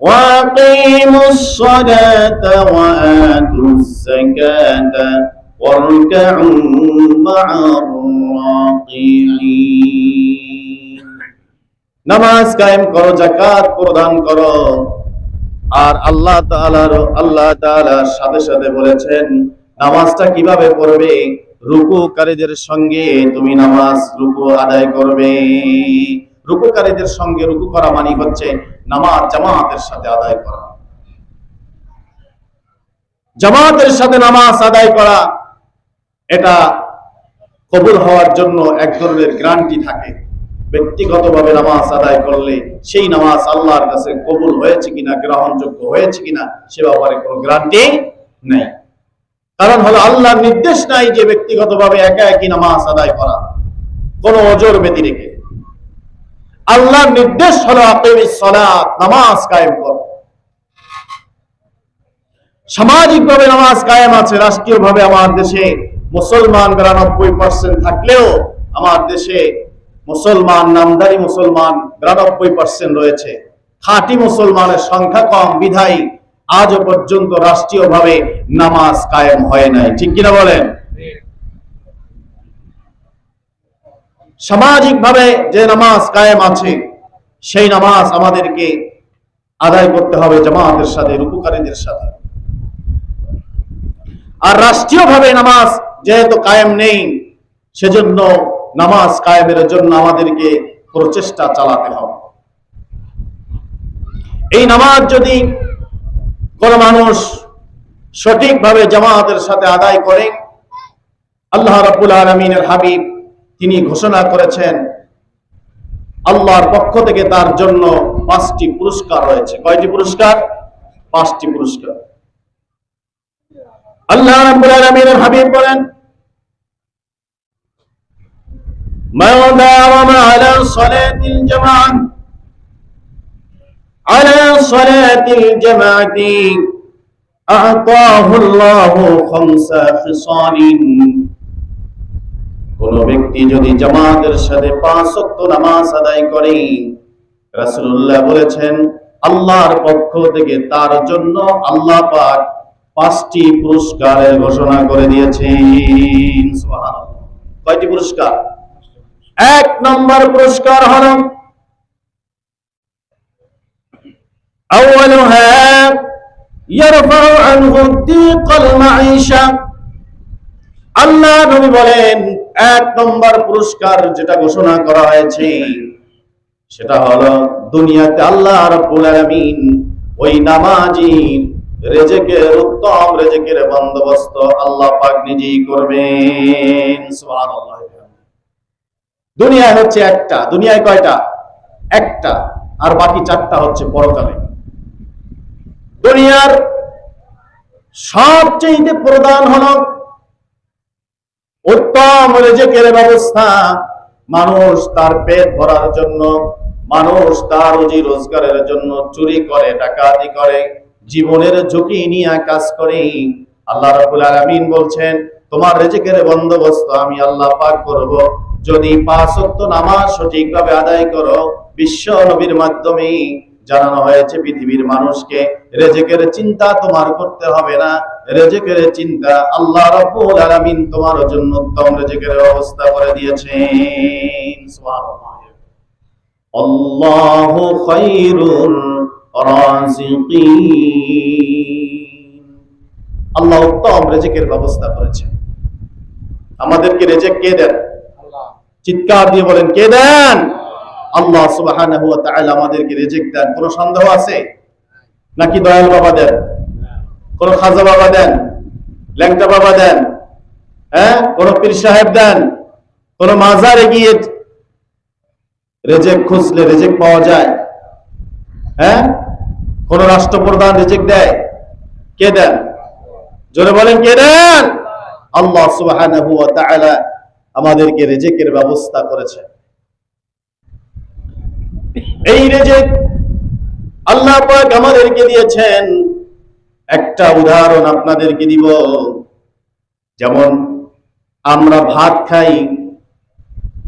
وأقيموا الصلاة وآتوا الزكاة واركعوا مع الراكعين নামাজ কায়েম করো, যাকাত প্রদান করো। আর আল্লাহ তাআলার সাথে সাথে বলেছেন নামাজটা কিভাবে পড়বে, রুকুকারীদের সঙ্গে তুমি রুকু আদায় করবে। রুকুকারীদের সঙ্গে রুকু করা মানে হচ্ছে নামাজ জামাতের সাথে আদায় করা। জামাতের সাথে নামাজ আদায় করা, এটা কবুল হওয়ার জন্য এক ধরনের গ্যারান্টি থাকে। ব্যক্তিগতভাবে নামাজ আদায় করলে সেই নামাজ আল্লাহর কাছে কবুল হয়েছে কিনা, গ্রহণযোগ্য হয়েছে কিনা, সে ব্যাপারে কোনো গ্যারান্টি নেই। কারণ হলো আল্লাহর নির্দেশ নাই যে ব্যক্তিগতভাবে একা একই নামাজ আদায় করা কোনো ওজর ব্যতি রেখে। আল্লাহর নির্দেশ হলো আকিমিস সালাত, নামাজ কায়েম করো। সামাজিকভাবে নামাজ কায়েম আছে। রাষ্ট্রীয়ভাবে আমার দেশে মুসলমান 92% থাকলেও আমার দেশে মুসলমান, নামধারী মুসলমান 92% রয়েছে। খাঁটি মুসলমানের সংখ্যা কম বিধায় আজও পর্যন্ত রাষ্ট্রীয়ভাবে নামাজ কায়েম হয় নাই। ঠিক কিনা বলেন? সামাজিকভাবে যে নামাজ কায়েম আছে সেই নামাজ আমাদেরকে আদায় করতে হবে জামাতের সাথে, রুকুকারীদের সাথে। আর রাষ্ট্রীয়ভাবে নামাজ যেহেতু কায়েম নেই, সেজন্য নামাজ কায়েমের জন্য আমাদেরকে প্রচেষ্টা চালাতে হবে। এই নামাজ যদি কোন মানুষ সঠিকভাবে জামাতের সাথে আদায় করে, আল্লাহ রাব্বুল আলামিনের হাবিব তিনি ঘোষণা করেছেন আল্লাহর পক্ষ থেকে তার জন্য 5টি পুরস্কার রয়েছে। কয়টি পুরস্কার? 5টি পুরস্কার। আল্লাহ রাব্বুল আলামিনের হাবিব বলেন, মান দাওয়ামা আলা সালাতিল জামাআহ আলা সালাতিল জামাআতি আ'তাহু আল্লাহু খামসা খিসালিন। কোন ব্যক্তি যদি জামাতের সাথে 5 ওয়াক্ত নামাজ আদায় করে, রাসূলুল্লাহ বলেছেন আল্লাহর পক্ষ থেকে তার জন্য আল্লাহ পাক 5টি পুরস্কারের ঘোষণা করে দিয়েছেন। সুবহানাল্লাহ। কয়টি পুরস্কার? 1 নম্বর পুরস্কার হলো আউয়ালুহা ইয়ারফাউ আনহু দিকাল মাঈশা। আল্লাহ নবী বলেন 1 নম্বর পুরস্কার যেটা ঘোষণা করা হয়েছে সেটা হলো দুনিয়াতে আল্লাহ রাব্বুল আলামিন ওই নামাজি উত্তম রিজিকের বন্দোবস্ত আল্লাহ পাক নিজেই করবেন। সুবহানাল্লাহ। দুনিয়া হচ্ছে একটা, দুনিয়ায় কয়টা? একটা, আর বাকি 4টা হচ্ছে পরকালে। দুনিয়ার সবচেয়ে প্রধান হলো উত্তম রিজিকের ব্যবস্থা। মানুষ তার পেট ভরার জন্য, মানুষ তার রুজি রোজগারের জন্য চুরি করে, ডাকাতি করে, জীবনের ঝুঁকি নিয়ে কাজ করে। আল্লাহ রাব্বুল আলামিন বলছেন তোমার রিজিকের বন্দোবস্ত আমি আল্লাহ পাক করব যদি 5 ওয়াক্ত নামাজ সঠিকভাবে আদায় করো। বিশ্ব নবীর মাধ্যমে জানানো হয়েছে পৃথিবীর মানুষকে রিজিকের চিন্তা তোমার করতে হবে না। রিজিকের চিন্তা আল্লাহ রাব্বুল আলামিন তোমার জন্য উত্তম রিজিকের ব্যবস্থা করে দিয়েছেন। সুবহানাল্লাহ। আল্লাহু খায়রুর রাযিকিন। আল্লাহ উত্তম রিজিকের ব্যবস্থা করেছেন। আমাদেরকে রিজিক কে দেন? আল্লাহ। চিৎকার দিয়ে বলেন কে দেন? আল্লাহ সুবহানাহু ওয়া তাআলা আমাদেরকে রিজিক দেন। কোনো সন্দেহ আছে নাকি দয়াল বাবা দেন? কোন খাজা বাবা দেন? ল্যাংটা বাবা দেন? কোন পীর সাহেব দেন? কোন মাজারে গিয়ে রিজিক খুঁজলে রিজিক পাওয়া যায়? কোন রাষ্ট্রপ্রধান রিজিক দেয়? কে দেন? জোরে বলেন কে দেন? আল্লাহ সুবহানাহু ওয়া তাআলা আমাদেরকে রিজিকের ব্যবস্থা করেছেন। এই রিজিক আল্লাহ পাক আমাদেরকে দিয়েছেন। একটা উদাহরণ আপনাদেরকে দিব। যেমন আমরা ভাত খাই,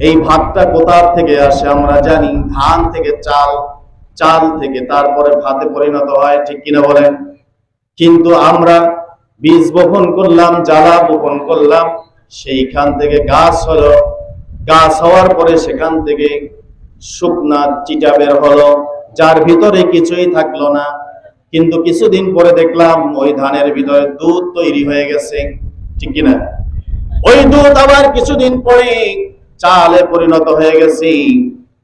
এই ভাতটা কোথা থেকে আসে আমরা জানি, ধান থেকে চাল চাল থেকে তারপরে ভাতে পরিণত হয়, ঠিক কিনা বলেন? কিন্তু আমরা বীজ বপন করলাম, জ্বালা বপন করলাম, সেইখান থেকে গাছ হলো, গাছ হওয়ার পরে সেখান থেকে শুকনা চিটা বের হলো, যার ভিতরে কিছুই থাকলো না। কিন্তু কিছুদিন পরে দেখলাম ওই ধানের ভিতরে দুধ তৈরি হয়ে গেছে, ঠিক কিনা? ওই দুধ আবার কিছুদিন পরে চালে পরিণত হয়ে গেছে।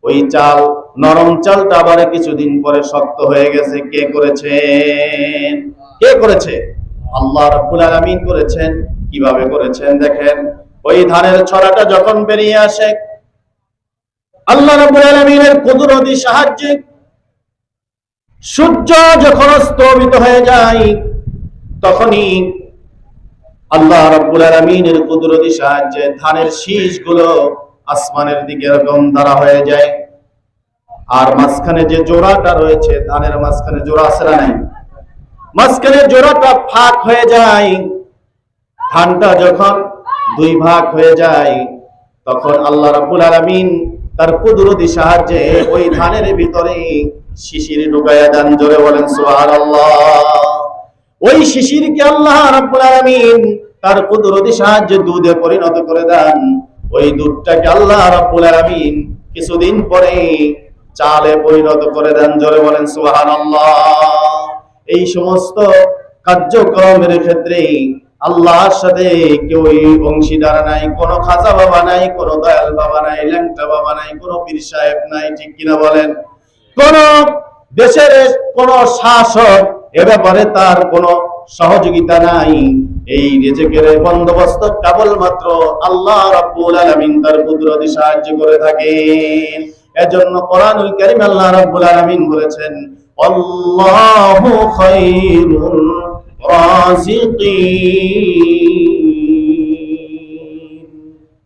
ওই চাল, নরম চালটা আবার কিছুদিন পরে শক্ত হয়ে গেছে। কে করেছেন? কে করেছে? আল্লাহ রাব্বুল আলামিন করেছেন। কিভাবে করেছেন দেখেন। ওই ধানের ছড়াটা যখন বেরিয়ে আসে, আল্লাহ রাব্বুল আলামিনের কুদরতি সাহায্যে সূর্য যখন অস্তমিত হয়ে যায়, তখনই আল্লাহ রাব্বুল আলামিনের কুদরতি সাহায্যে ধানের শীষগুলো আসমানের দিকে এরকম দাঁড়া হয়ে যায়। আর মাঝখানে যে জোড়াটা রয়েছে, ধানের মাঝখানে জোড়া আছে না নাই? মাঝখানে জোড়াটা ফাঁক হয়ে যায়। ধানটা যখন দুই ভাগ হয়ে যায়, তখন আল্লাহ রাব্বুল আলামিন তার কুদরতি সাহায্যে ওই ধানের ভিতরে শিশির ঢুকাইয়া দেন। জোরে বলেন সুবহানাল্লাহ। ওই শিশিরকে আল্লাহ রাব্বুল আলামিন তার কুদরতি সাহায্যে দুধে পরিণত করে দেন। ওই দুধটাকে আল্লাহ রাব্বুল আলামিন কিছুদিন পরে চালে পরিণত করে দেন। জোরে বলেন সুবহানাল্লাহ। এই সমস্ত কার্যক্রমের ক্ষেত্রে আল্লাহর সাথে কেউ অংশীদার নাই, কোনো খাজা বাবা নাই, কোনো দয়াল বাবা নাই, ল্যাংটা বাবা নাই, কোনো পীর সাহেব নাই, ঠিক কিনা বলেন? কোন দেশের কোন শাসক এ ব্যাপারে তার কোনো সহযোগিতা নাই। এই রিজিকের বন্দোবস্ত কেবলমাত্র আল্লাহ রাব্বুল আলামিন তার কুদরতি সাহায্য করে থাকেন। এজন্য কোরআনুল কারীম আল্লাহ রাব্বুল আলামিন বলেছেন, আল্লাহু খায়রুর রাযিকিন।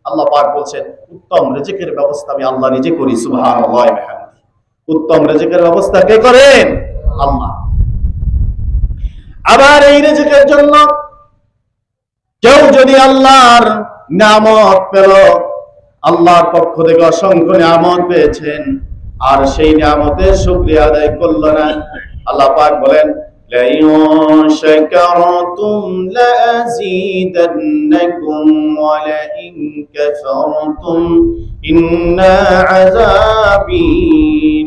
আল্লাহ পাক বলেন, উত্তম রিজিকের ব্যবস্থা আমি আল্লাহ নিজে করি। সুবহানাল্লাহ। উত্তম রিজিকের ব্যবস্থা কে করেন? আল্লাহ। আবার এই রিজিকের জন্য কেউ যদি আল্লাহর নিয়ামত পেল, আল্লাহর পক্ষ থেকে অসংখ্য নিয়ামত পেয়েছেন, আর সেই নিয়ামতের শুকরিয়া আদায় করলো না, আল্লাহ পাক বলেন, লাইন শাকারতুম লাযীদান্নাকুম ওয়া লাইন কাফারতুম ইন্না আযাবি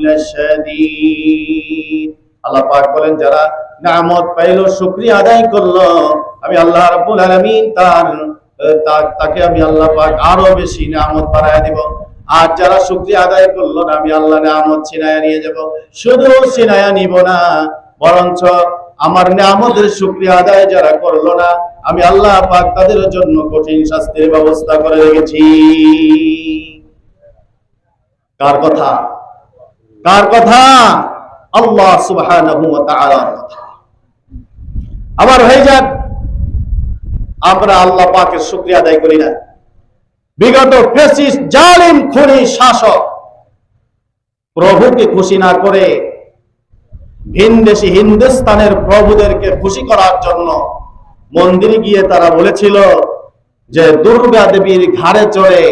লাশাদীদ। আল্লাহ পাক বলেন, যারা নিয়ামত পাইলো, শুকরিয়া আদায় করলো, আমি আল্লাহ রাব্বুল আলামিন তাকে আমি আল্লাহ পাক আরো বেশি নিয়ামত বাড়ায় দিব। আর যারা শুকরিয়া আদায় করলো না, আমি আল্লাহ নিয়ামত ছিনায়া নিয়ে যাব। শুধু ছিনায়া নিব না, বরঞ্চ আমার নিয়ামতের শুকরিয়া আদায় যারা করলো না, আমি আল্লাহ পাক তাদের জন্য কঠিন শাস্তির ব্যবস্থা করে রেখেছি। কার কথা? কার কথা? আল্লাহ সুবহানাহু ওয়া তাআলার কথা। আমার ভাইজান, আমরা আল্লাহ পাকের শুকরিয়া আদায় করি না। বিগত ফ্যাসিস্ট জালিম খুনি শাসক প্রভুকে খুশি না করে ভিনদেশী হিন্দুস্তানের প্রভুদেরকে খুশি করার জন্য মন্দিরে গিয়ে তারা বলেছিল যে দুর্গা দেবীর ঘাড়ে চড়ে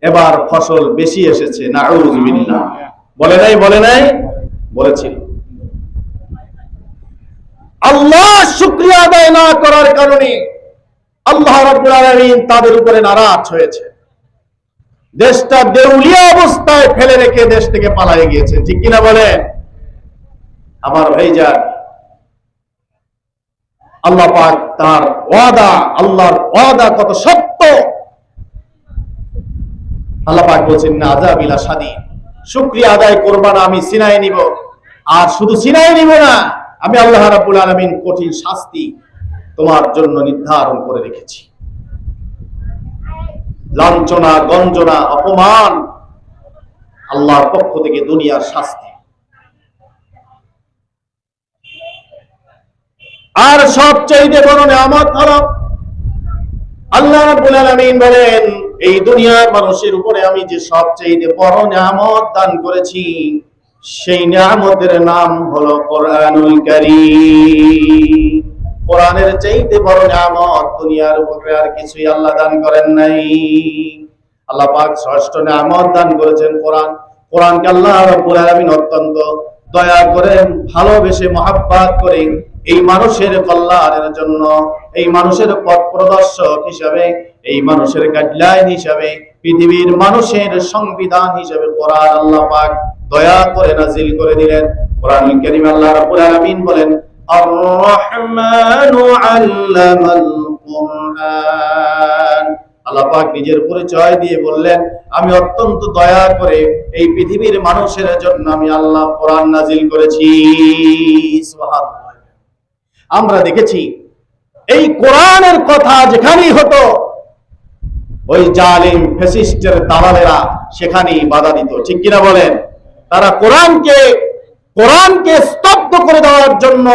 এবার ফসল বেশি এসেছে। নাউযুবিল্লাহ। বলে নাই? বলে নাই? বলেছিল। আল্লাহ শুকরিয়া আদায় না করার কারণে আল্লাহ রাব্বুল আলামিন তাদের উপরে নারাজ হয়েছে। দেশটা দেউলিয়া অবস্থায় ফেলে রেখে দেশ থেকে পালিয়ে গিয়েছে, ঠিক কিনা বলেন? আমার ভাইজান, আল্লাহ পাক তার ওয়াদা, আল্লাহর ওয়াদা কত সত্য। আল্লাহ পাক বলেছেন, আযাবি লাশাদীদ। শুকরিয়া আদায় করবা না, আমি সিনাই নিব। আর শুধু সিনাই নিব না, আমি আল্লাহ রাব্বুল আলামিন কঠিন শাস্তি তোমার জন্য নির্ধারণ করে রেখেছি। লাঞ্ছনা, গঞ্জনা, অপমান আল্লাহর পক্ষ থেকে দুনিয়ার শাস্তি। আর সবচাইতে বড় নিয়ামত হলো, আল্লাহ রাব্বুল আলামিন বলেন, এই দুনিয়ার মানুষের উপরে আমি যে সবচাইতে বড় নিয়ামত দান করেছি, সেই নিয়ামতের নাম হলো কোরআনুল কারীম। কোরআনের চাইতে বড় নিয়ামত দুনিয়ার উপরে আর কিছুই আল্লাহ দান করেন নাই। আল্লাহ পাক ষষ্ঠ নিয়ামত দান করেছেন কোরআন। কোরআনকে আল্লাহ রাব্বুল আলামিন অত্যন্ত দয়া করে ভালোবেসে মহাব্বত করে এই মানুষের কল্যাণের জন্য, এই মানুষের পথ প্রদর্শক হিসাবে, এই মানুষের গাইডলাইন হিসাবে, পৃথিবীর মানুষের সংবিধান হিসাবে কোরআন আল্লাহ পাক দয়া করে নাজিল করে দিলেন। কোরআনুল কারীম আল্লাহ রাব্বুল আলামিন বলেন, আর রহমানু আল্লামাল কুরআন। আল্লাহ পাক নিজের পরিচয় দিয়ে বললেন, আমি অত্যন্ত দয়া করে এই পৃথিবীর মানুষের জন্য আমি আল্লাহ কোরআন নাজিল করেছি। সুবহানাল্লাহ। আমরা দেখেছি এই কোরআনের কথা যেখানেই হতো ওই জালিম ফ্যাসিস্টের দালালেরা সেখানেই বাধা দিত, ঠিক কিনা বলেন? তারা কোরআনকে স্তব্ধ করে দেওয়ার জন্য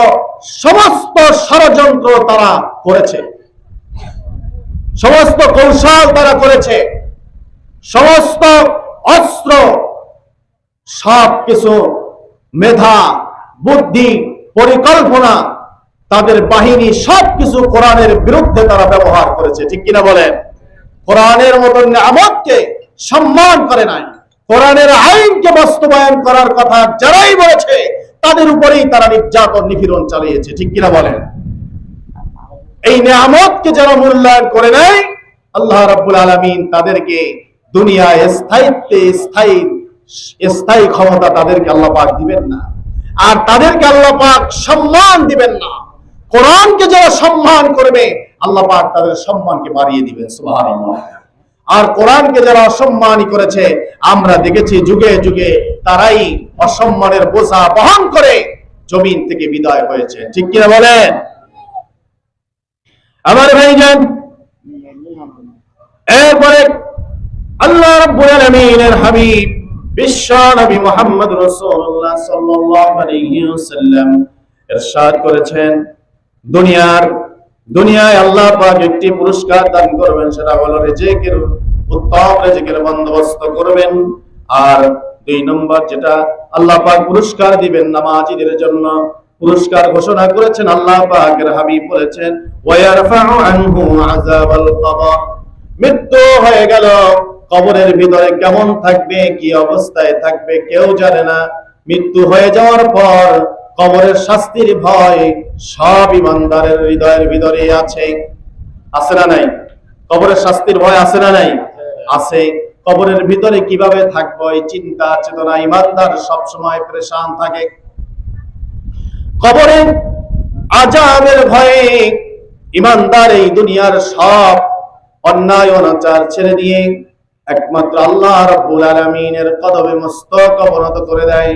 সমস্ত ষড়যন্ত্র তারা করেছে, সমস্ত কৌশল তারা করেছে, সমস্ত অস্ত্র, সবকিছু, মেধা, বুদ্ধি, পরিকল্পনা, তাদের বাহিনী সবকিছু কোরআনের বিরুদ্ধে তারা ব্যবহার করেছে, ঠিক কিনা বলেন? কোরআনের মতো নিয়ামতকে সম্মান করে নাই, কোরআনের আইনকে বাস্তবায়ন করার কথা যারাই বলেছে তাদের উপরেই তারা নির্যাতন নিপীড়ন চালিয়েছে, ঠিক কিনা বলেন? এই নিয়ামতকে যারা মূল্যায়ন করে নাই, আল্লাহ রাব্বুল আলামিন তাদেরকে দুনিয়ায় স্থায়ী ক্ষমতা তাদেরকে আল্লাহ পাক দিবেন না, আর তাদেরকে আল্লাহ পাক সম্মান দিবেন না। কোরআনকে যারা সম্মান করবে আল্লাহ পাক তাদের সম্মানকে বাড়িয়ে দিবেন, সুবহানাল্লাহ। আর কোরআনকে যারা অসম্মানই করেছে, আমরা দেখেছি যুগে যুগে তারাই অসম্মানের বোঝা বহন করে জমিন থেকে বিদায় হয়েছে, ঠিক কিনা বলেন? আমার ভাইজান, এরপরে আল্লাহ রাব্বুল আলামিনের হাবিব বিশ্ব নবী মুহাম্মদ রাসূলুল্লাহ সাল্লাল্লাহু আলাইহি ওয়াসাল্লাম ইরশাদ করেছেন, দুনিয়ায় আল্লাহ পাক একটি পুরস্কার দান করবেন, সেটা হলো রিজিকের, উত্তম রিজিকের বন্দোবস্ত করবেন। আর 2 নম্বর যেটা আল্লাহ পাক পুরস্কার দিবেন নামাজীদের জন্য, পুরস্কার ঘোষণা করেছেন আল্লাহ পাকের হাবিব বলেছেন, ওয়ায়ারফাউ আনহু আযাবাল কবর। মৃত্যু হয়ে গেল, কবরের ভিতরে কেমন থাকবে, কি অবস্থায় থাকবে কেউ জানে না। মৃত্যু হয়ে যাওয়ার পর কবরের শাস্তির ভয় সব ঈমানদারের হৃদয়ের ভিতরে আছে, আছে না নাই? কবরের শাস্তির ভয় আছে না নাই? আছে। কবরের ভিতরে কিভাবে থাকবো এই চিন্তা চেতনা ঈমানদার সব সময় পরেশান থাকে। কবরের আযাবের ভয়ে ঈমানদার এই দুনিয়ার সব অন্যায় অনাচার ছেড়ে দিয়ে একমাত্র আল্লাহ রাব্বুল আলামিনের কদমে মস্তক অবনত করে দেয়।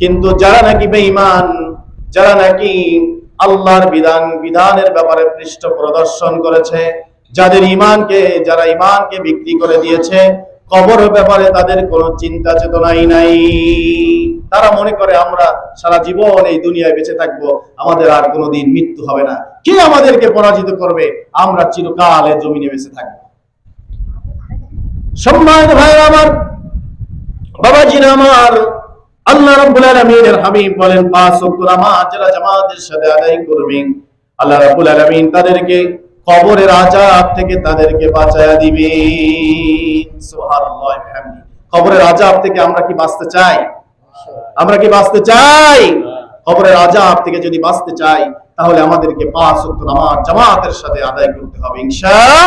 কিন্তু যারা নাকি বেঈমান, যারা নাকি আল্লাহর বিধানের ব্যাপারে পৃষ্ঠ প্রদর্শন করেছে, যারা ঈমানকে বিক্রি করে দিয়েছে, কবরের ব্যাপারে তাদের কোনো চিন্তা চেতনাই নাই। তারা মনে করে আমরা সারা জীবন এই দুনিয়ায় বেঁচে থাকবো, আমাদের আর কোনোদিন মৃত্যু হবে না, কে আমাদেরকে পরাজিত করবে, আমরা চিরকাল এই জমিনে বেঁচে থাকবো। সম্মানিত ভাইরা আমার, বাবাজিরা আমার, আল্লাহ রাব্বুল আলামিনের হাবিব বলেন, 5 ওয়াক্ত নামাজ যারা জামাতের সাথে আদায় করবে, আল্লাহ রাব্বুল আলামিন তাদেরকে কবরের আযাব থেকে তাদেরকে বাঁচায়া দিবেন। সুবহানাল্লাহ ওয়া বিহামদিহি। কবরের আযাব থেকে আমরা কি বাঁচতে চাই? আমরা কি বাঁচতে চাই? কবরের আযাব থেকে যদি বাঁচতে চাই তাহলে আমাদেরকে 5 ওয়াক্ত নামাজ জামাতের সাথে আদায় করতে হবে ইনশাআল্লাহ।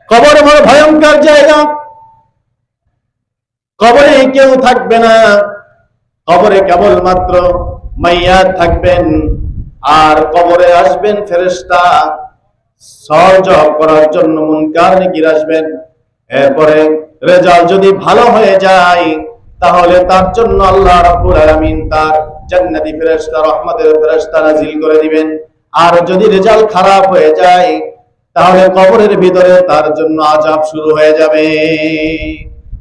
কবর বড় ভয়ঙ্কর জায়গা, কবরে কেউ থাকবে না, কবরে কেবলমাত্র মাইয়াত থাকবেন, আর কবরে আসবেন ফেরেশতা সওয়াব করার জন্য, মুনকার নাকির আসবেন। এরপরে রেজাল্ট যদি ভালো হয়ে যায় তাহলে তার জন্য আল্লাহ রাব্বুল আলামিন তার জান্নাতি ফেরেশতা, রহমতের ফেরেশতা নাজিল করে দিবেন। আর যদি রেজাল্ট খারাপ হয়ে যায় তাহলে কবরের ভিতরে তার জন্য আযাব শুরু হয়ে যাবে।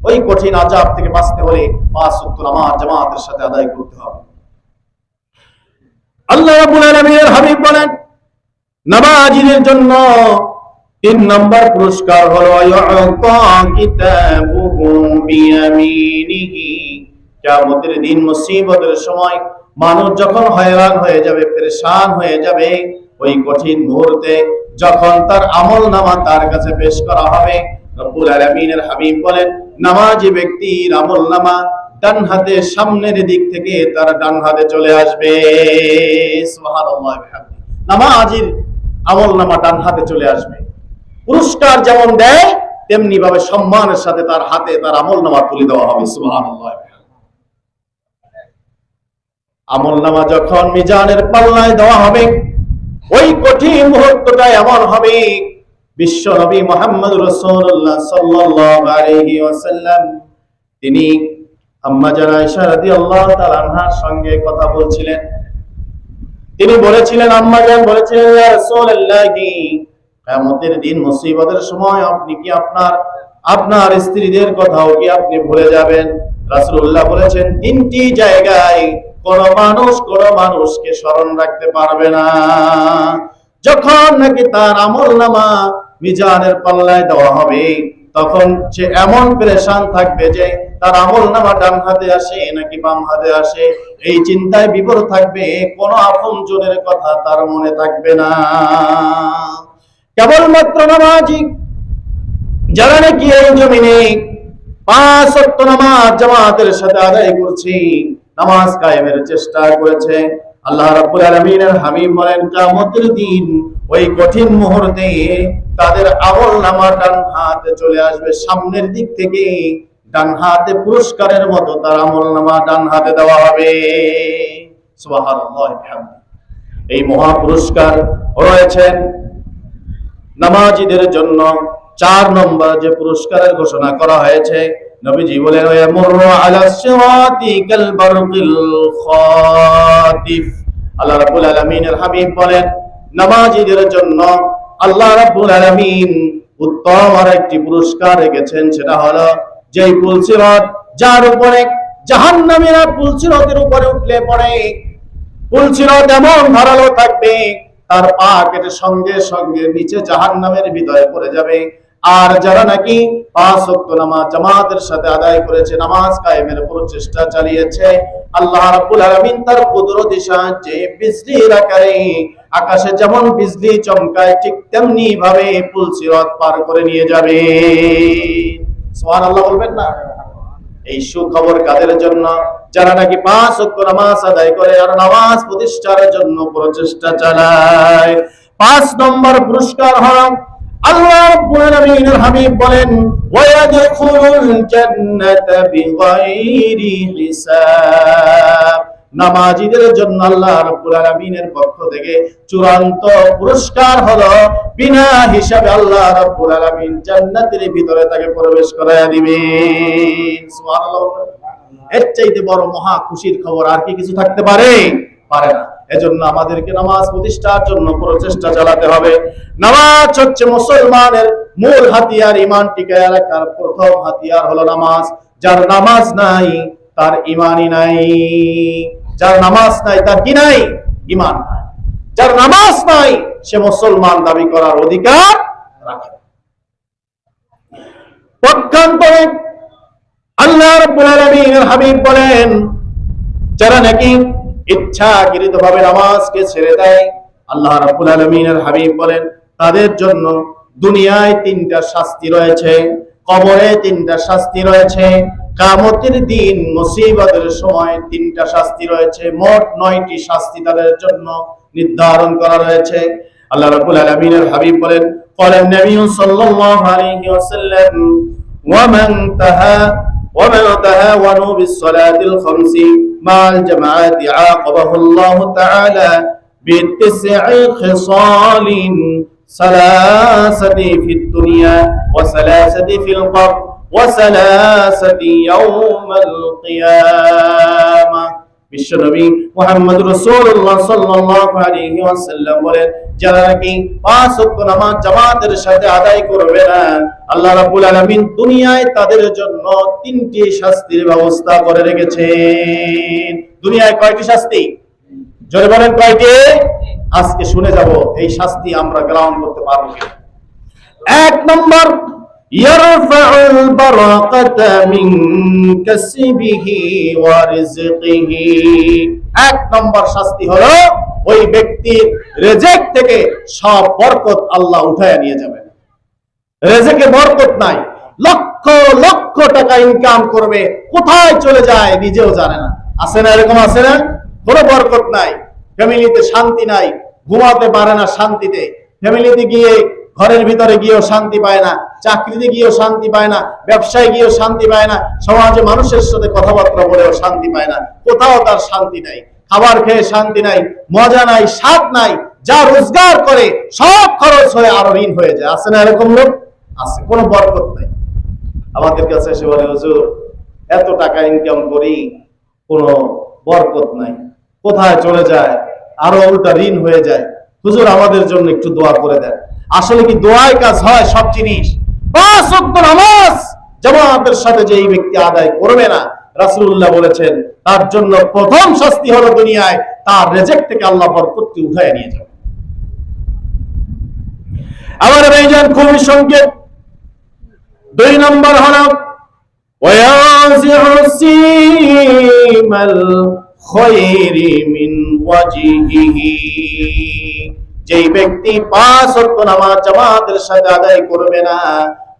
ওই কঠিন আযাব থেকে বাঁচতে হলে 5 ওয়াক্ত নামাজ জামাতের সাথে আদায় করতে হবে। আল্লাহ রাব্বুল আলামিনের হাবিব বলেন, নামাজীদের জন্য 3 নম্বর পুরস্কার হলো ইউতা কিতাবুহু বিয়ামিনিহি। কিয়ামতের দিন মুসিবতের সময় মানুষ যখন হয়রান হয়ে যাবে, পেরেশান হয়ে যাবে, ওই কঠিন মুহূর্তে যখন তার আমলনামা তার কাছে পেশ করা হবে, রব্বুল আলামিনের হাবিব বলেন, নামাজি ব্যক্তির আমলনামা ডান হাতে সামনের দিক থেকে তার ডান হাতে চলে আসবে। সুবহানাল্লাহ। নামাজির আমলনামা ডান হাতে চলে আসবে। পুরস্কার যেমন দেয় তেমনি ভাবে সম্মানের সাথে তার হাতে তার আমলনামা তুলে দেওয়া হবে। সুবহানাল্লাহ। আমলনামা যখন মিজানের পাল্লায় দেওয়া হবে, ওই কঠিন মুহূর্তটা এমন হবে, বিশ্ব নবী মুহাম্মদ রাসূলুল্লাহ সাল্লাল্লাহু আলাইহি ওয়াসাল্লাম তিনি আম্মা জান আয়েশা রাদিয়াল্লাহু তাআলা আনহার সঙ্গে কথা বলছিলেন। তিনি বলেছিলেন, আম্মা জান বলেছিলেন, ইয়া রাসূলুল্লাহ, কিয়ামতের দিন মুসিবতের সময় আপনি কি আপনার স্ত্রীদের কথাও কি আপনি ভুলে যাবেন? রাসূলুল্লাহ বলেছেন, তিনটি জায়গায় কোন মানুষকে স্মরণ রাখতে পারবে না। যখন নাকি তার আমলনামা মিজানের পাল্লায় দেওয়া হবে, তখন সে এমন পেরেশান থাকবে যে তার আমলনামা ডান হাতে আসে নাকি বাম হাতে আসে, এই চিন্তায় বিভোর থাকবে। কোন আপনজনের কথা তার মনে থাকবে না। কেবলমাত্র নামাজি যারা নাকি এই জমিনে 5 ওয়াক্ত নামাজ জামাতের সাথে আদায় করছে, নামাজ কায়েমের চেষ্টা করেছে, আল্লাহ রাব্বুল আলামিনের হাবিব বলেন, কিয়ামতের দিন ওই কঠিন মুহূর্তে তাদের আমলনামা ডান হাতে চলে আসবে। সামনের দিক থেকে ডান হাতে পুরস্কারের মতো তার আমলনামা ডান হাতে দেওয়া হবে। সুবহানাল্লাহ। এই মহা পুরস্কার রয়েছে নামাজীদের জন্য। 4 নম্বর যে পুরস্কারের ঘোষণা করা হয়েছে, নবীজি বলেন, ইয়ামুরু আলা সিরাতি কাল বারকিল খাতিফ। আল্লাহ রাব্বুল আলামিনের হাবিব বলেন, নামাজীদের জন্য আল্লাহ রাব্বুল আলামিন উত্তম আরেকটি পুরস্কার রেখেছেন। সেটা হলো যেই পুলসিরাত, যার উপরে জাহান্নামীরা পুলসিরাতের উপরে উঠলে পড়ে, পুলসিরাত এমন ধারালো থাকবে, তার পা কেটে সঙ্গে সঙ্গে নিচে জাহান্নামের ভিতরে পড়ে যাবে। আর যারা নাকি 5 ওয়াক্ত নামাজ জামাতের সাথে আদায় করেছে, নামাজ কায়েমের প্রচেষ্টা চালিয়েছে, আল্লাহ রাব্বুল আলামিন তার কুদরতি সাহায্যে বিজলির আকারে আকাশে যেমন বিজলি চমকায়, ঠিক তেমনি ভাবে পুলসিরাত পার করে নিয়ে যাবে। সুবহানাল্লাহ বলবেন না? এই সুখবর কাদের জন্য? যারা নাকি 5 ওয়াক্ত নামাজ আদায় করে আর নামাজ প্রতিষ্ঠার জন্য প্রচেষ্টা চালায়। 5 নম্বর পুরস্কার হলো, আল্লাহ রাব্বুল আলামিনের হাবিব বলেন, ওয়ায়াদখুলুল জান্নাতা বিগাইরি হিসাব। নামাজীদের জন্য আল্লাহ রাব্বুল আলামিনের পক্ষ থেকে চূড়ান্ত পুরস্কার হলো, বিনা হিসাবে আল্লাহ রাব্বুল আলামিন জান্নাতের ভিতরে তাকে প্রবেশ করায়া দিবেন। সুবহানাল্লাহ। এর চাইতে বড় মহা খুশির খবর আর কি কিছু থাকতে পারে? পারে না। এজন্য আমাদেরকে নামাজ প্রতিষ্ঠার জন্য প্রচেষ্টা চালাতে হবে। নামাজ হচ্ছে মুসলমানের মূল হাতিয়ার। ঈমান টিকায় রাখার প্রথম হাতিয়ার হলো নামাজ। যার নামাজ নাই তার ঈমানই নাই। যার নামাজ নাই তার কি নাই? ঈমান নাই। যার নামাজ নাই সে মুসলমান দাবি করার অধিকার রাখে না। পক্ষান্তরে আল্লাহ রাব্বুল আলামিনের হাবিব বলেন, যারা নাকি ইচ্ছাকৃতভাবে নামাজকে ছেড়ে দেয়, আল্লাহ রাব্বুল আলামিনের হাবিব বলেন, তাদের জন্য দুনিয়ায় 3টা শাস্তি রয়েছে, কবরে 3টা শাস্তি রয়েছে, কিয়ামতের দিন মুসিবতের সময় 3টা শাস্তি রয়েছে। মোট 9টি শাস্তি তাদের জন্য নির্ধারণ করা রয়েছে। আল্লাহ রাব্বুল আলামিনের হাবিব বলেন, ক্বালা নবী সাল্লাল্লাহু আলাইহি ওয়াসাল্লাম, ومن تهاونوا بالصلاة الخمس مع الجماعة عاقبه الله تعالى ب9 خصال، 3 في الدنيا و3 في القبر و3 يوم القيامة। বিশ্বনবী মুহাম্মদ রাসূলুল্লাহ সাল্লাল্লাহু আলাইহি ওয়াসাল্লাম বলেন, যারা নাকি 5 ওয়াক্ত নামাজ জামাতের সাথে আদায় করবে না, আল্লাহ রাব্বুল আলামিন দুনিয়ায় তাদের জন্য 3টি শাস্তির ব্যবস্থা করে রেখেছেন। দুনিয়ায় কয়টি শাস্তি? জোরে বলেন কয়টি? আজকে শুনে যাব এই শাস্তি আমরা গ্রহণ করতে পারবো কিনা। 1 নম্বর, ইয়ারফাউল বারাকাতা মিন কাসবিহি ওয়া রিজকিহি। 1 নম্বর শাস্তি হলো, ওই ব্যক্তির রিজিক থেকে সব বরকত আল্লাহ উঠায় নিয়ে যাবেন। রিজিকে বরকত নাই, লক্ষ লক্ষ টাকা ইনকাম করবে, কোথায় চলে যায় নিজেও জানে না। আছে না এরকম? আছে না? কোনো বরকত নাই, ফ্যামিলিতে শান্তি নাই, ঘুমাতে পারে না শান্তিতে, ফ্যামিলিতে গিয়ে ঘরের ভিতরে গিয়েও শান্তি পায় না, চাকরিতে গিয়েও শান্তি পায় না, ব্যবসায় গিয়েও শান্তি পায় না, সমাজে মানুষের সাথে কথাবার্তা বলেও শান্তি পায় না, কোথাও তার শান্তি নাই, খাবার খেয়ে শান্তি নাই, মজা নাই, স্বাদ নাই, যা রোজগার করে সব খরচ হয়ে আরো ঋণ হয়ে যায়। আছে না এরকম লোক? আছে, কোনো বরকত নাই। আমাদের কাছে এসে বলে, হুজুর এত টাকা ইনকাম করি, কোনো বরকত নাই, কোথায় চলে যায়, আরো উল্টা ঋণ হয়ে যায়। হুজুর আমাদের জন্য একটু দোয়া করে দেন। আসলে কি দোয়ায় কাজ হয়? সব জিনিস। 5 ওয়াক্ত নামাজ জামাতের সাথে যে এই ব্যক্তি আদায় করবে না, রাসূলুল্লাহ বলেছেন তার জন্য প্রথম শাস্তি হলো দুনিয়ায় তার রিজিক থেকে আল্লাহ বরকতকে উঠায় নিয়ে যাবে। আমার ভাইজান, খুবই সংক্ষেপ। 2 নম্বর হলো ওয়ায়াজিউ সিমাল খায়রি মিন ওয়াজহিহি। যেই ব্যক্তি 5 ওয়াক্ত নামাজ জামাতের সাথে আদায় করবে না,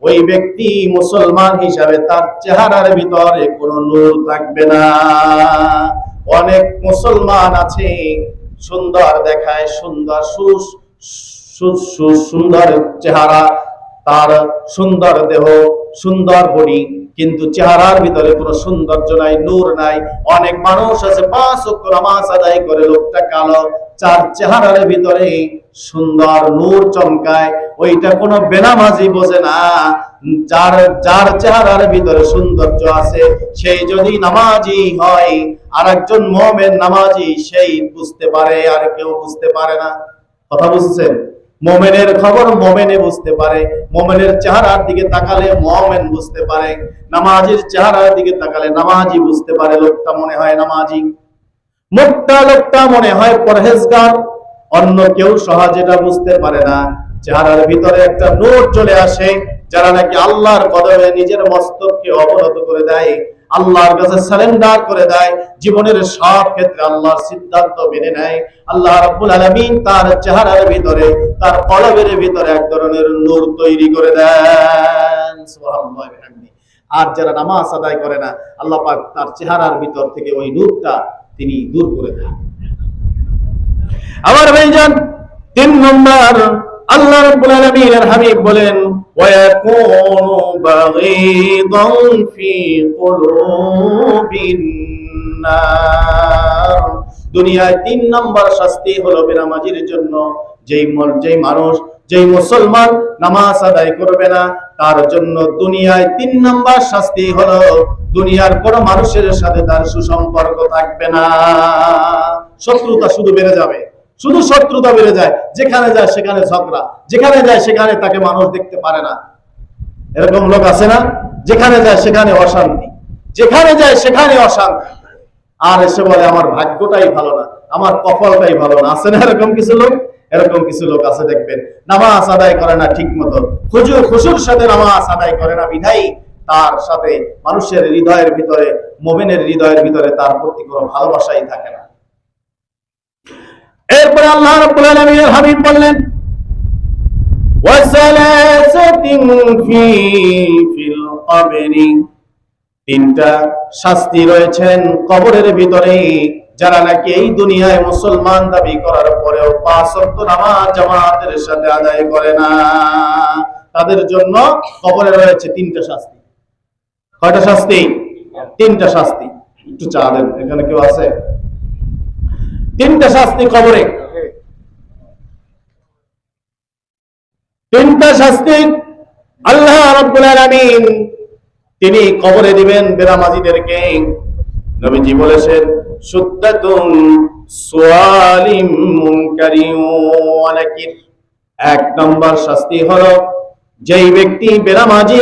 ওই ব্যক্তি মুসলমান হিসাবে তার চেহারার ভিতরে কোনো নূর থাকবে না। অনেক মুসলমান আছে সুন্দর দেখায়, সুন্দর সুন্দর চেহারা, তার সুন্দর দেহ, সুন্দর বডি, কিন্তু চেহারার ভিতরে কোনো সৌন্দর্য নাই, নূর নাই। অনেক মানুষ আছে 5 ওয়াক্ত নামাজ আদায় করে, লোকটা কালো, যার চেহারার ভিতরে সুন্দর নূর চমকায়, ওইটা কোনো বেনামাজি বোঝে না। যার চেহারার ভিতরে সৌন্দর্য আছে, সেই যদি নামাজি হয়, আর একজন মুমিন নামাজি, সেই বুঝতে পারে, আর কেউ বুঝতে পারে না। কথা বুঝছেন? মুমিনের খবর মুমিনে বুঝতে পারে, মুমিনের চেহারার দিকে তাকালে মুমিন বুঝতে পারে, নামাজির চেহারার দিকে তাকালে নামাজি বুঝতে পারে লোকটা মনে হয় নামাজি, লোকটা মনে হয় পরহেজগার। অন্য কেউ সহজে এটা বুঝতে পারে না। চেহারার ভিতরে একটা নূর চলে আসে, যারা নাকি আল্লাহর কদমে নিজের মস্তককে অবনত করে দেয়, আল্লাহর কাছে সারেন্ডার করে দেয়, জীবনের সব ক্ষেত্রে আল্লাহর সিদ্ধান্ত মেনে নেয়, আল্লাহ রাব্বুল আলামিন তার চেহারার ভিতরে, তার কলবের ভিতরে এক ধরনের নূর তৈরি করে দেন। সুবহানাল্লাহ ওয়া বিহামদিহি। আর যারা নামাজ আদায় করে না, আল্লাহ পাক তার চেহারার ভিতর থেকে ওই নূরটা তিনি দূর করে দেন। আমার ভাইজান, 3 নম্বর, আল্লাহ রাব্বুল আলামিনের হাবিব বলেন ওয়ায়াকুনু বাগীদান ফি কুলুবিন নার। দুনিয়ায় 3 নম্বর শাস্তি হলো বেনামাজির জন্য। যেই মানুষ, যেই মুসলমান নামাজ আদায় করবে না, তার জন্য দুনিয়ায় 3 নম্বর শাস্তি হলো দুনিয়ার কোন মানুষের সাথে তার সুসম্পর্ক থাকবে না। শত্রুতা শুধু বেড়ে যাবে, শুধু শত্রুতা বেড়ে যায়, যেখানে যায় সেখানে ঝগড়া, যেখানে যায় সেখানে তাকে মানুষ দেখতে পারে না। এরকম লোক আছে না? যেখানে যায় সেখানে অশান্তি, যেখানে যায় সেখানে অশান্তি, আর এসে বলে আমার ভাগ্যটাই ভালো না, আমার কপালটাই ভালো না। আছে না এরকম কিছু লোক? এরকম কিছু লোক আছে, দেখবেন নামাজ আদায় করে না ঠিক মতো, খুশুর সাথে নামাজ আদায় করে না, বিধায়ী তার সাথে মানুষের হৃদয়ের ভিতরে, মুমিনের হৃদয়ের ভিতরে তার প্রতি কোনো ভালোবাসাই থাকে না। এরপরে আল্লাহ রাব্বুল আলামিনের হাবিব বললেন ওয়াসালাসাতিন ফিল কবরি। 3টা শাস্তি রয়েছেন কবরের ভিতরে। যারা নাকি এই দুনিয়ায় মুসলমান দাবি করার পরেও 5 ওয়াক্ত নামাজ জামাতের সাথে আদায় করে না, তাদের জন্য কবরে রয়েছে 3টা শাস্তি। কয়টা শাস্তি? 3টা শাস্তি। একটু চা দেন, এখানে কেউ আছে? 3টা শাস্তি কবরে। 3টা শাস্তি আল্লাহ রাব্বুল আলামিন তিনি কবরে দিবেন বেনামাজিদেরকে। নবীজি বলেছেন সুদ্দাতুন সুয়ালিম মুনকারিন ওয়া নাকির। 1 নম্বর শাস্তি হলো যেই ব্যক্তি বেনামাজি,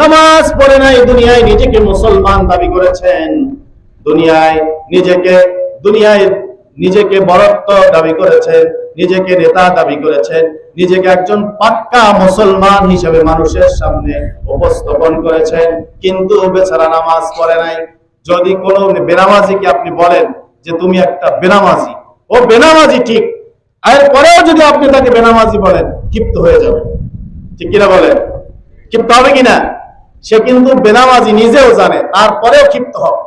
নামাজ পড়ে নাই, দুনিয়ায় নিজেকে মুসলমান দাবি করেছেন, দুনিয়ায় নিজেকে বড়ত্ব দাবি করেছেন, নিজেকে নেতা দাবি করেছেন, নিজেকে একজন পাক্কা মুসলমান হিসেবে মানুষের সামনে উপস্থাপন করেছেন, কিন্তু বেচারা নামাজ পড়ে নাই। যদি কোনো বেনামাজিকে আপনি বলেন যে তুমি একটা বেনামাজি, ও বেনামাজি ঠিক, এরপরেও যদি আপনি তাকে বেনামাজি বলেন, ক্ষিপ্ত হয়ে যাবে। ঠিক কিনা বলেন? ক্ষিপ্ত হবে কিনা? সে কিন্তু বেনামাজি নিজেও জানে, তারপরেও ক্ষিপ্ত হবে।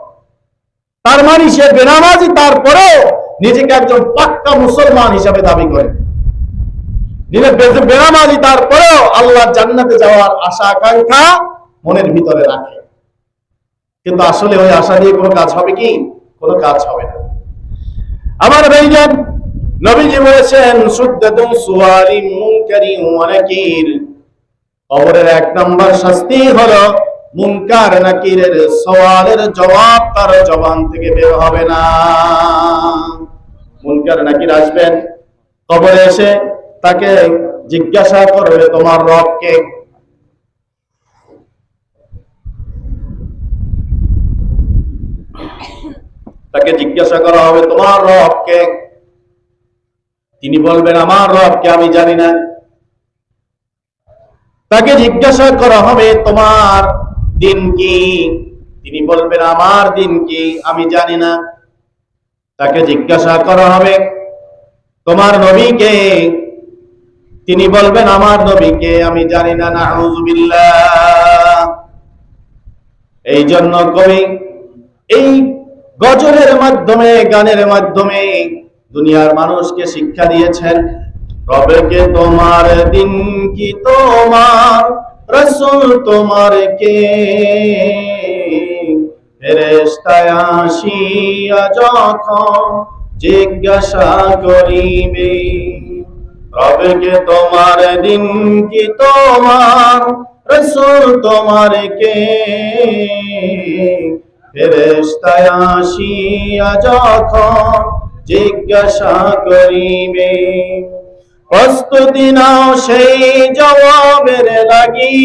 তার মানে সে বেনামাজি, তারপরেও নিজেকে একজন পাক্কা মুসলমান হিসাবে দাবি করে। বেনামাজি, তারপরেও আল্লাহ জান্নাতে যাওয়ার আশা আকাঙ্ক্ষা মনের ভিতরে রাখে। কিন্তু আসলে ওই আশা দিয়ে কোনো কাজ হবে কি? কোনো কাজ হবে না। আমার ভাইজান, নবীজি বলেছেন সুদ্দাতুন সুওয়ালিন মুনকারিন ওয়া নাকির, কবরের এক নাম্বার শাস্তি হলো মুনকার নাকিরের সওয়ালের জবাব তার জবান থেকে বের হবে না। মুনকার নাকির আসবেন কবরে, এসে তাকে জিজ্ঞাসা করবে তোমার রব কে? তাকে জিজ্ঞাসা করা হবে তোমার রব কে? তিনি বলবেন আমার রবকে আমি জানি না। তাকে জিজ্ঞাসা করা হবে তোমার দিন কি? তিনি বলবেন আমার দিন কি আমি জানি না। তাকে জিজ্ঞাসা করা হবে তোমার নবী কে? তিনি বলবেন আমার নবীকে আমি জানি না। নাউযুবিল্লাহ। এই জন্য কবি এই গজলের মাধ্যমে, গানের মাধ্যমে দুনিয়ার মানুষকে শিক্ষা দিয়েছেন, রবকে তোমার দিন কি তোমার রাসূল তোমার কে? ফেরেশতা আসিয়া যখন জিজ্ঞাসা করিবে, রবকে তোমার দিন কি তোমার রাসূল তোমার কে? ফেরেশতা আসিয়া যখন জিজ্ঞাসা করিবে, প্রস্তুতি নাও সেই জবাবের লাগি,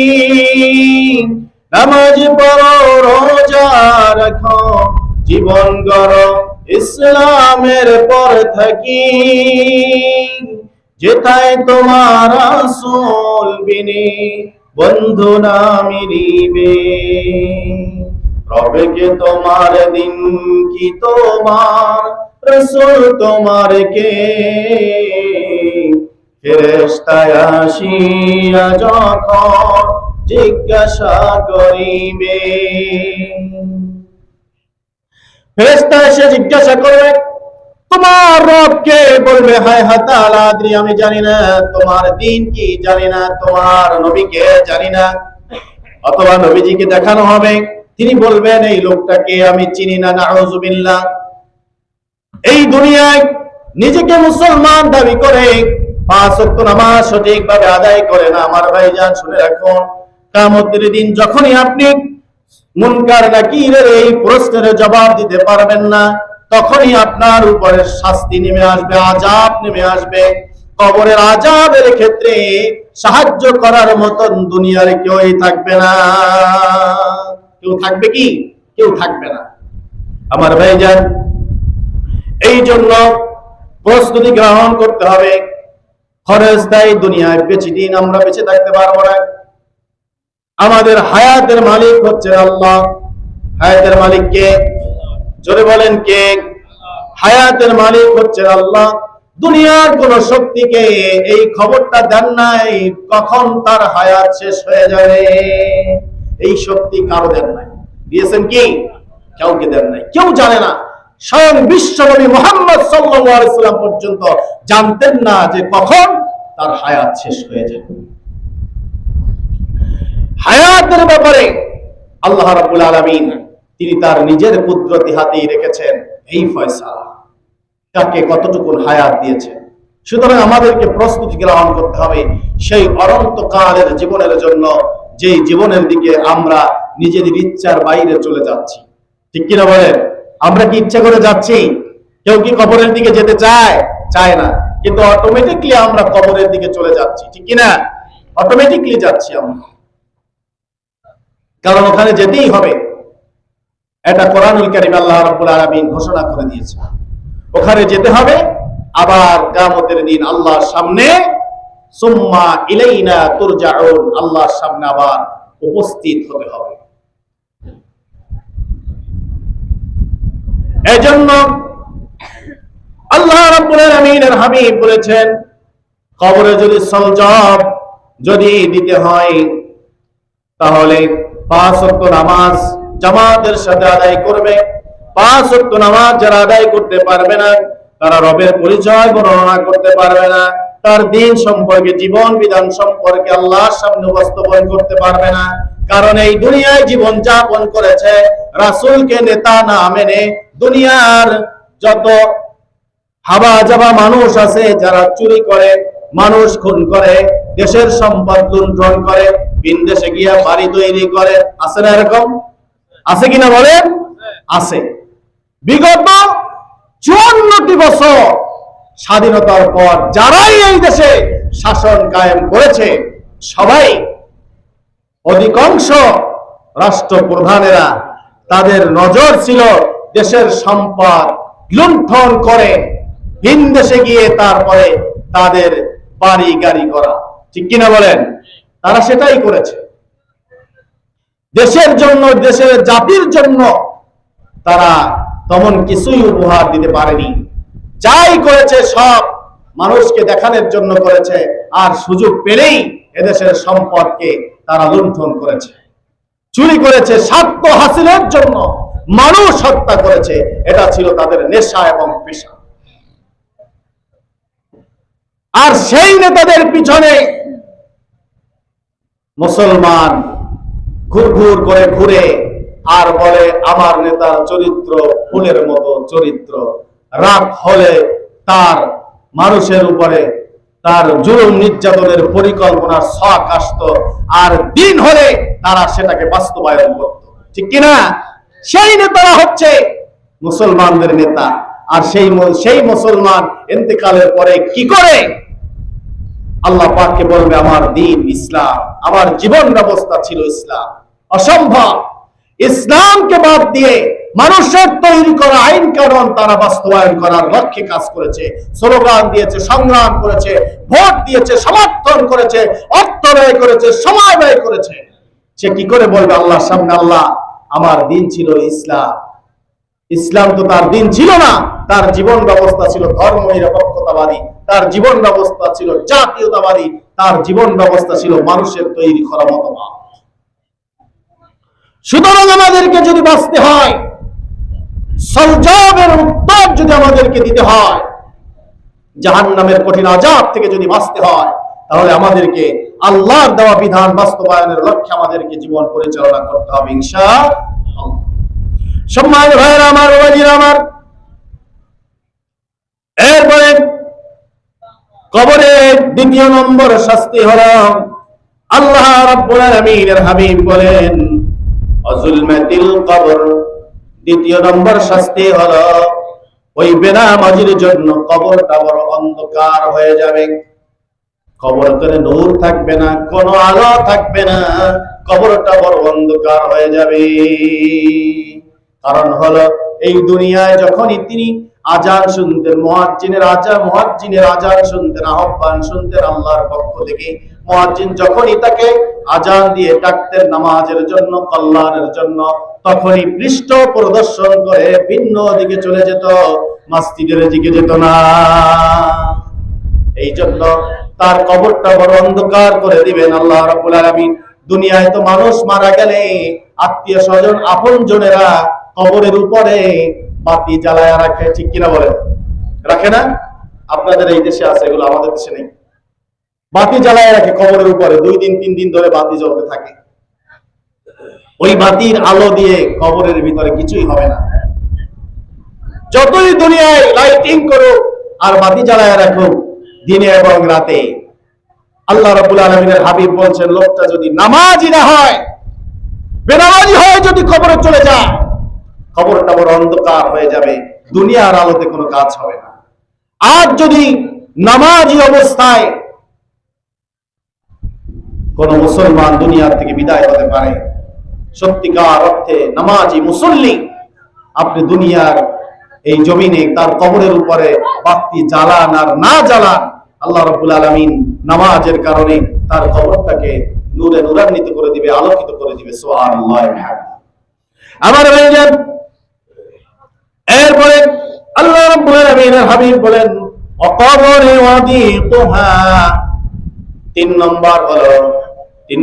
নামাজ পড়ো রোজা রাখো জীবন গড়ো ইসলামের পর থাকি, যেথায় তোমার রাসূল বিনে বন্ধু না মিলিবে। রবকে তোমার দিন কি তোমার রাসূল তোমার কে? ফেরেশতা আসিয়া যখন জিজ্ঞাসা করিবে, ফেরেশতা এসে জিজ্ঞাসা করবে তোমার রবকে? বলবে হায় হাতালা আদ্রি, আমি জানি না। তোমার দিন কি জানি না, তোমার নবীকে জানি না। অথবা নবীজিকে দেখানো হবে, তিনি বলবেন এই লোকটাকে আমি চিনি না। নাউযুবিল্লাহ। এই দুনিয়ায় নিজেকে মুসলমান দাবি করে 5 ওয়াক্ত নামাজ সঠিকভাবে আদায় করে না। আমার ভাইজান শুনে রাখুন, কিয়ামতের দিন যখনই আপনি মুনকার নাকিরের এই প্রশ্নের জবাব দিতে পারবেন না, তখনই আপনার উপরে শাস্তি নেমে আসবে, আযাব নেমে আসবে। কবরের আযাবের ক্ষেত্রে সাহায্য করার মতন দুনিয়ার কেউই থাকবে না। কেউ থাকবে কি? কেউ থাকবে না। আমার ভাইজান, এই জন্য প্রস্তুতি গ্রহণ করতে হবে। ক্ষণস্থায়ী দুনিয়ায় বেশি দিন আমরা বেঁচে থাকতে পারবো না। আমাদের হায়াতের মালিক হচ্ছে আল্লাহ। হায়াতের মালিক কে? জোরে বলেন কে? হায়াতের মালিক হচ্ছে আল্লাহ। দুনিয়ার কোন শক্তিকে এই খবরটা দেন নাই কখন তার হায়াত শেষ হয়ে যাবে। এই শক্তি কারো দেন নাই। দিয়েছেন কি? কাউকে দেন নাই। কেউ জানে না। স্বয়ং বিশ্বনবী মুহাম্মদ সাল্লাল্লাহু আলাইহি সাল্লাম পর্যন্ত জানতেন না যে কখন তার হায়াত শেষ হয়ে যাবে। হায়াতের ব্যাপারে আল্লাহ রাব্বুল আলামিন তিনি তার নিজের কুদরতি হাতেই রেখেছেন এই ফয়সালা, কাকে কতটুকু হায়াত দিয়েছেন। সুতরাং আমাদেরকে প্রস্তুতি গ্রহণ করতে হবে সেই অনন্তকালের জীবনের জন্য, যেই জীবনের দিকে আমরা নিজেদের ইচ্ছার বাইরে চলে যাচ্ছি। ঠিক কিনা বলেন? আমরা কি ইচ্ছা করে যাচ্ছি? কেউ কি কবরের দিকে যেতে চায়? চায় না। কিন্তু অটোমেটিকলি আমরা কবরের দিকে চলে যাচ্ছি। ঠিক কিনা? অটোমেটিকলি যাচ্ছি আমরা, কারণ ওখানে যেতেই হবে। এটা কোরআনুল কারীমে আল্লাহ রাব্বুল আলামিন ঘোষণা করে দিয়েছে, ওখানে যেতে হবে। আবার কিয়ামতের দিন আল্লাহর সামনে সুম্মা ইলাইনা তুরজাউন, আল্লাহর সামনে আবার উপস্থিত হতে হবে। এজন্য আল্লাহ রাব্বুল আলামিনের হাবিব বলেছেন, কবরে যদি সলজব যদি দিতে হয় তাহলে 5 ওয়াক্ত নামাজ জামাতের সাথে আদায় করবে। 5 ওয়াক্ত নামাজ যারা আদায় করতে পারবে না, তারা রবের পরিচয় বর্ণনা করতে পারবে না, তার দিন সম্পর্কে, জীবন বিধান সম্পর্কে আল্লাহর সামনে বাস্তবায়ন করতে পারবে না। কারণ এই দুনিয়ায় জীবন যাপন করেছে রাসূলকে নেতা না মেনে। দুনিয়ার যত হাবা যাবা মানুষ আছে যারা চুরি করে, মানুষ খুন করে, দেশের সম্পদ লুণ্ঠন করে, ভিন দেশে গিয়া বাড়ি তৈরি করে, আছে না এরকম? আছে কিনা বলেন? আছে। বিগত 54টি বছর স্বাধীনতার পর যারাই এই দেশে শাসন কায়েম করেছে, সবাই, অধিকাংশ রাষ্ট্রপ্রধানেরা, তাদের নজর ছিল দেশের সম্পদ লুণ্ঠন করে ভিন দেশে গিয়ে তারপরে তাদের বাড়ি গাড়ি করা। ঠিক কিনা বলেন? তারা সেটাই করেছে। দেশের জন্য, দেশের জাতির জন্য তারা তেমন কিছুই উপহার দিতে পারেনি। যাই করেছে সব মানুষকে দেখানোর জন্য করেছে, আর সুযোগ পেলেই এদেশের সম্পদকে তারা লুণ্ঠন করেছে, চুরি করেছে, স্বার্থ হাসিলের জন্য মানুষ হত্যা করেছে। এটা ছিল তাদের নেশা এবং পেশা। আর সেই নেতাদের পিছনে মুসলমান ঘুর করে ঘুরে আর বলে আমার নেতার চরিত্র ফুলের মতো চরিত্র। রাত হলে তার মানুষের উপরে তার জুলুম নির্যাতনের পরিকল্পনার ছক আসতো, আর দিন হলে তারা সেটাকে বাস্তবায়ন করত। ঠিক কিনা? সেই নেতারা হচ্ছে মুসলমানদের নেতা। আর সেই মুসলমান ইন্তেকালের পরে কি করে আল্লাহ পাককে বলবে আমার দিন ইসলাম, আমার জীবন ব্যবস্থা ছিল ইসলাম? অসম্ভব। ইসলামকে বাদ দিয়ে মানুষের তৈরি করা আইন কানুন তারা বাস্তবায়ন করার লক্ষ্যে কাজ করেছে, স্লোগান দিয়েছে, সংগ্রাম করেছে, ভোট দিয়েছে, সমর্থন করেছে, অর্থ ব্যয় করেছে, সময় ব্যয় করেছে। সে কি করে বলবে আল্লাহর সামনে আল্লাহ আমার দিন ছিল ইসলাম? ইসলাম তো তার দিন ছিল না। তার জীবন ব্যবস্থা ছিল ধর্ম নিরপেক্ষতাবাদী, তার জীবন ব্যবস্থা ছিল জাতীয়তাবাদী, তার জীবন ব্যবস্থা ছিল মানুষের তৈরি করা মতবাদ। সুতরাং আমাদেরকে যদি বাঁচতে হয়, সলজবের উত্তর যদি আমাদেরকে দিতে হয়, জাহান্নামের কঠিন আযাব থেকে যদি বাঁচতে হয়, তাহলে আমাদেরকে আল্লাহর দেওয়া বিধান বাস্তবায়নের লক্ষ্যে আমাদেরকে জীবন পরিচালনা করতে হবে ইনশাআল্লাহ। সম্মানিত ভাইরা আমার, বাবাজিরা আমার, এরপরে কবরের দ্বিতীয় নম্বর শাস্তি হলো আল্লাহ রাব্বুল আলামিনের হাবিব বলেন আযুলমাতিল কবর। দ্বিতীয় নম্বর শাস্তি হলো ওই বেনামাজির জন্য কবরটা বড় অন্ধকার হয়ে যাবে। কবরে নূর থাকবে না, কোনো আলো থাকবে না, কবরটা বড় অন্ধকার হয়ে যাবে। কারণ হলো এই দুনিয়ায় যখনই তিনি আজান শুনতেন, মুয়াজ্জিনের আজান শুনতেন, আহ্বান শুনতেন আল্লাহর পক্ষ থেকে, মুয়াজ্জিন যখনই তাকে আজান দিয়ে ডাকতেন নামাজের জন্য, কল্যাণের জন্য, তখনই পৃষ্ঠ প্রদর্শন করে ভিন্ন দিকে চলে যেত, মসজিদের দিকে যেত না। এই জন্য তার কবরটা বড় অন্ধকার করে দিবেন আল্লাহ রাব্বুল আলামিন। দুনিয়ায় তো মানুষ মারা গেলে আত্মীয় স্বজন আপনজনেরা কবরের উপরে বাতি জ্বালায়া রাখে। ঠিক কিনা বলেন? রাখে না? আপনাদের এই দেশে আছে, এগুলো আমাদের দেশে নেই। বাতি জ্বালায়া রাখে কবরের উপরে, 2 দিন 3 দিন ধরে বাতি জ্বলতে থাকে। ওই বাতির আলো দিয়ে কবরের ভিতরে কিছুই হবে না। যতই দুনিয়ায় লাইটিং করো আর বাতি জ্বালায়া রাখো দিনে এবং রাতে, আল্লাহ রাব্বুল আলামিনের হাবিব বলছেন লোকটা যদি নামাজি না হয়, বেনামাজি হয়ে যদি কবরে চলে যায়, কবরটা বড় অন্ধকার হয়ে যাবে, দুনিয়ার আলোতে কোনো কাজ হবে না। আর যদি নামাজি অবস্থায় কোন মুসলমান দুনিয়ার থেকে বিদায় হতে পারে, সত্যিকার অর্থে নামাজি মুসল্লি, আপনি দুনিয়ার এই জমিনে তার কবরের উপরে বাতি জ্বালান আর না জ্বালান, আল্লাহ রাব্বুল আলামিন নামাজের কারণে তার কবরটাকে নূরে নূরান্বিত করে দিবে, আলোকিত করে দিবে। সুবহানাল্লাহ। আমার ভাইজান, এরপরে আল্লাহ রাব্বুল আলামিনের হাবিব বলেন অকবরে ওয়াদিকুহা। 3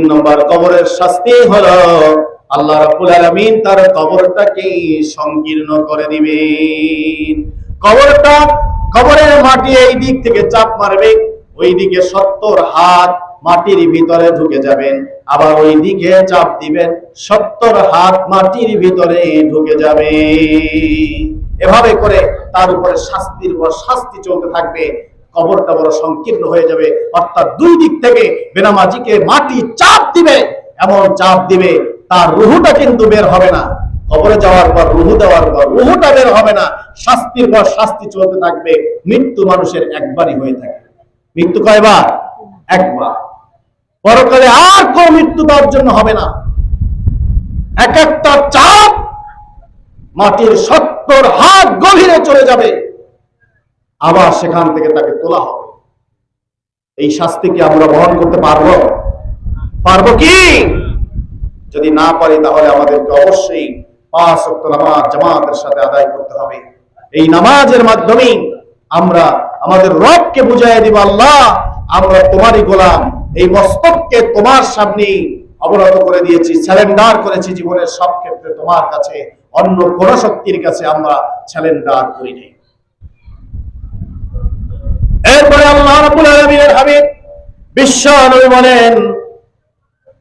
নম্বর কবরের শাস্তি হলো আল্লাহ রাব্বুল আলামিন তার কবরটাকে সংকীর্ণ করে দিবেন। কবরের মাটি এই দিক থেকে চাপ মারবে, ওই দিকে 70 হাত মাটির ভিতরে ঢুকে যাবেন, আবার ওই দিকে চাপ দিবেন, 70 হাত মাটির ভিতরে ঢুকে যাবে। এভাবে করে তার উপরে শাস্তির পর শাস্তি চলতে থাকবে। কবরটা বড় সংকীর্ণ হয়ে যাবে, অর্থাৎ দুই দিক থেকে বেনামাজিকে মাটি চাপ দিবে, এমন চাপ দিবে তার রুহুটা কিন্তু বের হবে না। কবরে যাওয়ার পর রুহু দেওয়ার পর রুহুটা বের হবে না, শাস্তির পর শাস্তি চলতে থাকবে। মৃত্যু মানুষের একবারই হয়ে থাকে। মৃত্যু কয়বার? একবার। পরকালে আর কোন মৃত্যু তার জন্য হবে না। এক একটা চাপ মাটির 70 হাত গভীরে চলে যাবে, আবার সেখান থেকে তাকে তোলা হবে। এই শাস্তি কি আমরা বহন করতে পারবো কি? যদি না পারি তাহলে আমাদেরকে অবশ্যই 5 ওয়াক্ত নামাজ জামাতের সাথে আদায় করতে হবে। এই নামাজের মাধ্যমে আমরা আমাদের রবকে বুঝাই দিব, আল্লাহ আমরা তোমারই গোলাম, এই মস্তককে তোমার সামনে অবনত করে দিয়েছি, স্যালেন্ডার করেছি জীবনের সব ক্ষেত্রে তোমার কাছে, অন্য কোন শক্তির কাছে আমরা স্যালেন্ডার করিনি। এরপরে আল্লাহ রাব্বুল আলামিনের হাবিব বিশ্ব নবী বলেন,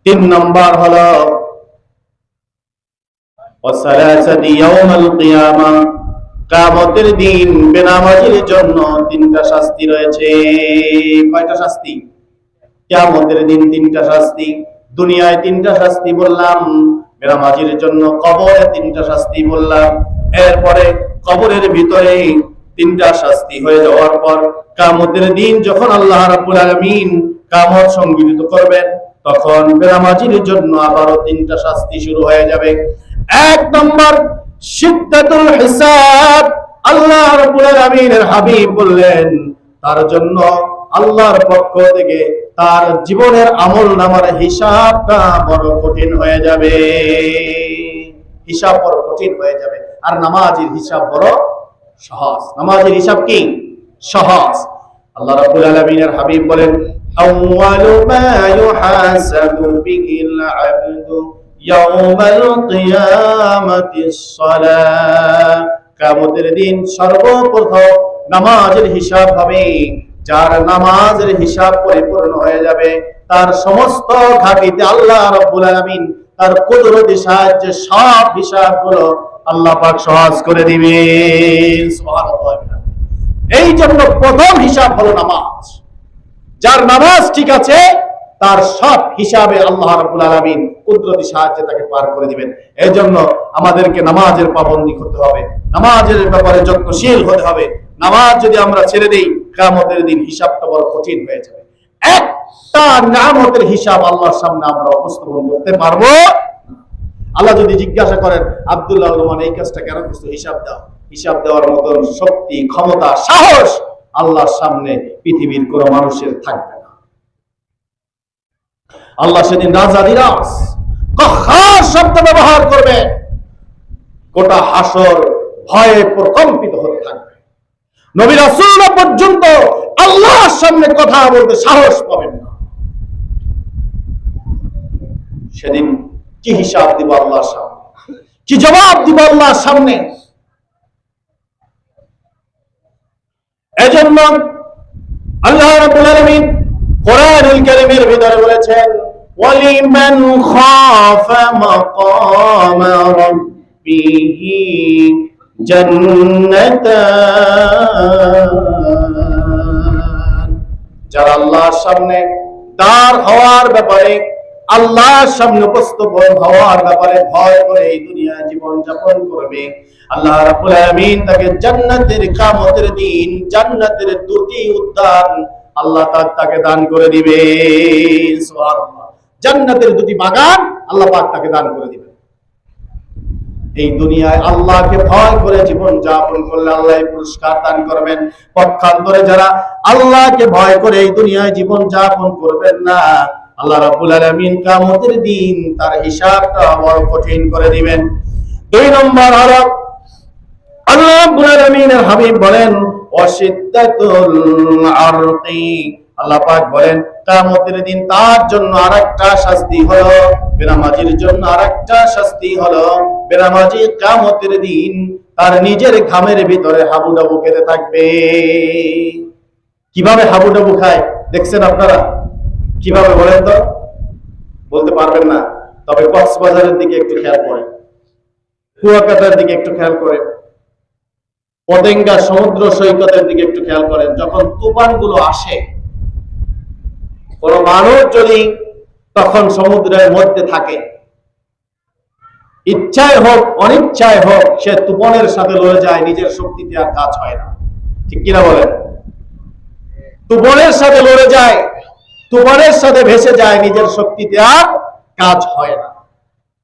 3 নম্বর হলো ওয়াসালাসাতি ইয়াউমাল কিয়ামা, কিয়ামতের দিন বেনামাজির জন্য 3টা শাস্তি রয়েছে। কয়টা শাস্তি? কিয়ামতের দিন 3টা শাস্তি। দুনিয়ায় 3টা শাস্তি বললাম, বেনামাজির জন্য কবরে 3টা শাস্তি বললাম। এরপরে কবরের ভিতরে 3টা শাস্তি হয়ে যাওয়ার পর কিয়ামতের দিন যখন আল্লাহ রাব্বুল আলামিন কিয়ামত সংঘটিত করবেন, তখন বেনামাজির জন্য আবারও 3টা শাস্তি শুরু হয়ে যাবে। 1 নম্বর শিদ্দাতুল হিসাব। আল্লাহ রাব্বুল আলামিনের হাবিব বললেন, তার জন্য আল্লাহর পক্ষ থেকে তার জীবনের আমলনামার হিসাবটা বড় কঠিন হয়ে যাবে। হিসাব বড় কঠিন হয়ে যাবে, আর নামাজের হিসাব বড় সহজ। নামাজের হিসাব কি? সহজ। আল্লাহ রাব্বুল আলামিনের হাবিব বলেন, আউয়ালু মা ইউহাসাবু বিহিল আবদু ইয়াউমাল কিয়ামাতিস সালাহ। কিয়ামতের দিন সর্বপ্রথম নামাজের হিসাব হবে। যার নামাজের হিসাব পরিপূর্ণ হয়ে যাবে, তার সমস্ত ঘাটিতে আল্লাহ রাব্বুল আলামিন তার কুদরতি সাহায্যে সব হিসাবগুলো আল্লাহ পাক সহজ করে দিবেন। সুবহানাল্লাহ। এই জন্য প্রথম হিসাব হলো নামাজ। যার নামাজ ঠিক আছে, তার সব হিসাবে আল্লাহ রাব্বুল আলামিন কুদরতি সাহায্যে তাকে পার করে দিবেন। এই জন্য আমাদেরকে নামাজের পাবন্দী করতে হবে, নামাজের ব্যাপারে যত্নশীল হতে হবে। নামাজ যদি আমরা ছেড়ে দেই, কিয়ামতের দিন হিসাবটা বড় কঠিন হয়ে যাবে। একটা নিয়ামতের হিসাব আল্লাহর সামনে আমরা উপস্থাপন করতে পারবো। আল্লাহ যদি জিজ্ঞাসা করেন, আব্দুল্লাহ রহমান এই কাজটা কেন করছো, হিসাব দাও। হিসাব দেওয়ার মতন শক্তি, ক্ষমতা, সাহস আল্লাহর সামনে পৃথিবীর কোন মানুষের থাকবে না। আল্লাহ সেদিন রাজাধিরাজ কাহ্হার শব্দ ব্যবহার করবে, গোটা হাসর ভয়ে প্রকম্পিত হতে থাকবে। নবী রাসূলরা পর্যন্ত আল্লাহর সামনে কথা বলতে সাহস পাবেন না। সেদিন কি হিসাব দিব আল্লাহর সামনে, কি জবাব দিব আল্লাহর সামনে? এজন্য আল্লাহ রাব্বুল আলামিন কোরআনুল কারীমের ভিতরে বলেছেন, ওয়ালিমান খাফা মাকামা রাব্বিহি জান্নাতান। যারা আল্লাহর সামনে দাঁড় হওয়ার ব্যাপারে, আল্লাহর সামনে উপস্থাপন হওয়ার ব্যাপারে ভয় করে এই দুনিয়ায় জীবন যাপন করবে, আল্লাহ রাব্বুল আলামিন তাকে জান্নাতের কিয়ামতের দিন জান্নাতের 2টি উদ্যান আল্লাহ তাকে দান করে দিবে। সুবহানাল্লাহ। জান্নাতের 2টি বাগান আল্লাহ পাক তাকে দান করে দিবে। এই দুনিয়ায় আল্লাহকে ভয় করে জীবন যাপন করলে আল্লাহ পুরস্কার দান করবেন। পক্ষান্তরে যারা আল্লাহকে ভয় করে এই দুনিয়ায় জীবন যাপন করবেন না, আল্লাহ রাব্বুল আলামিন কিয়ামতের দিন তার হিসাবটা বড় কঠিন করে দিবেন। 2 নম্বর হলো আল্লাহ রাব্বুল আলামিনের হাবিব বলেন, ওয়াশিদ্দাতুল আরকি। আল্লাহ পাক বলেন, কিয়ামতের দিন তার জন্য আরেকটা শাস্তি হলো, বেনামাজির জন্য আরেকটা শাস্তি হলো, বেনামাজি কিয়ামতের দিন তার নিজের ঘামের ভিতরে হাবুডুবু খেতে থাকবে। কিভাবে হাবুডুবু খায় দেখছেন আপনারা? কিভাবে বলেন তো? বলতে পারবেন না, তবে কক্সবাজারের দিকে একটু খেয়াল করেন, কুয়াকাটার দিকে একটু খেয়াল করেন, পতেঙ্গা সমুদ্র সৈকতের দিকে একটু খেয়াল করেন। যখন তুফানগুলো আসে, কোন মানুষ যদি তখন সমুদ্রের মধ্যে থাকে, ইচ্ছায় হোক অনিচ্ছায় হোক, সে তুফানের সাথে লড়ে যায়, নিজের শক্তিতে আর কাজ হয় না। ঠিক কিনা বলেন? তুফানের সাথে লড়ে যায়, তুফানের সাথে ভেসে যায়, নিজের শক্তিতে আর কাজ হয় না।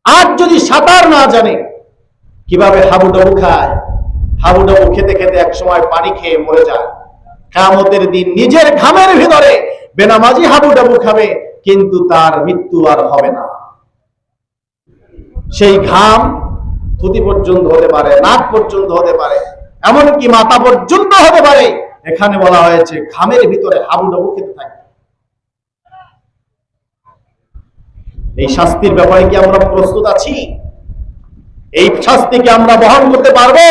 আর যদি সাঁতার না জানে, কিভাবে হাবুডুবু খায়? হাবুডুবু খেতে খেতে এক সময় পানি খেয়ে মরে যায়। কিয়ামতের দিন নিজের ঘামের ভিতরে বেনামাজি হাবুডুবু খাবে, কিন্তু তার মৃত্যু আর হবে না। সেই ঘাম থুতি পর্যন্ত হতে পারে, নাক পর্যন্ত হতে পারে, এমনকি মাথা পর্যন্ত হতে পারে। এখানে বলা হয়েছে ঘামের ভিতরে হাবুডুবু খেতে থাকে। এই শাস্তির ব্যাপারে কি আমরা প্রস্তুত আছি? এই শাস্তিকে আমরা বহন করতে পারবো?